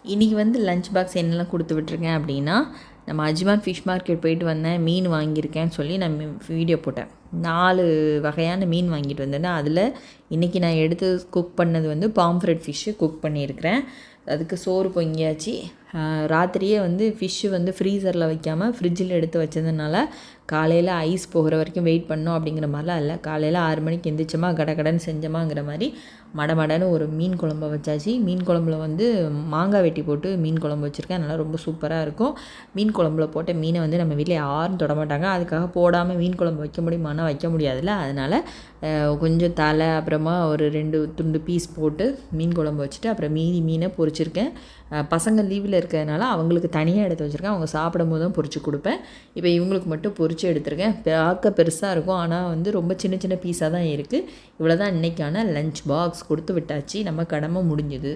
இன்றைக்கி வந்து lunch box என்னெல்லாம் கொடுத்து விட்ருக்கேன் அப்படின்னா, நம்ம அஜ்மான் ஃபிஷ் மார்க்கெட் போயிட்டு வந்தேன், மீன் வாங்கியிருக்கேன்னு சொல்லி நான் வீடியோ போட்டேன். 4 வகையான மீன் வாங்கிட்டு வந்தேன்னா, அதில் இன்றைக்கி நான் எடுத்து குக் பண்ணது வந்து பாம்ஃப்ரெட் ஃபிஷ்ஷு குக் பண்ணியிருக்கிறேன். அதுக்கு சோறு பொங்கியாச்சு. ராத்திரியே வந்து ஃபிஷ்ஷு வந்து ஃப்ரீசரில் வைக்காமல் ஃப்ரிட்ஜில் எடுத்து வச்சதுனால காலையில் ஐஸ் போகிற வரைக்கும் வெயிட் பண்ணோம் அப்படிங்கிற மாதிரிலாம் இல்லை. காலையில் 6 மணிக்கு எந்திரிச்சோமா கடகடன்னு செஞ்சோமாங்கிற மாதிரி மடமடன்னு ஒரு மீன் குழம்பு வச்சாச்சு. மீன் குழம்புல வந்து மாங்காய் வெட்டி போட்டு மீன் குழம்பு வச்சுருக்கேன். அதனால் ரொம்ப சூப்பராக இருக்கும். மீன் குழம்புல போட்ட மீனை வந்து நம்ம வீட்டில் யாரும் தொட மாட்டாங்க. அதுக்காக போடாமல் மீன் குழம்பு வைக்க முடியுமானா வைக்க முடியாதுல்ல. அதனால் கொஞ்சம் தலை அப்புறமா ஒரு 2 துண்டு பீஸ் போட்டு மீன் குழம்பு வச்சுட்டு அப்புறம் மீதி மீனை பொரிச்சிருக்கேன். பசங்க லீவில் இருக்கிறதுனால அவங்களுக்கு தனியாக எடுத்து வச்சுருக்கேன். அவங்க சாப்பிடும் போது தான் பொரிச்சு கொடுப்பேன். இப்போ இவங்களுக்கு மட்டும் பொரிச்சு எடுத்துருக்கேன். பார்க்க பெருசாக இருக்கும், ஆனால் வந்து ரொம்ப சின்ன சின்ன பீஸாக தான் இருக்குது. இவ்வளோ தான் இன்றைக்கான லஞ்ச் பாக்ஸ் கொடுத்து விட்டாச்சு. நம்ம கடமை முடிஞ்சுது.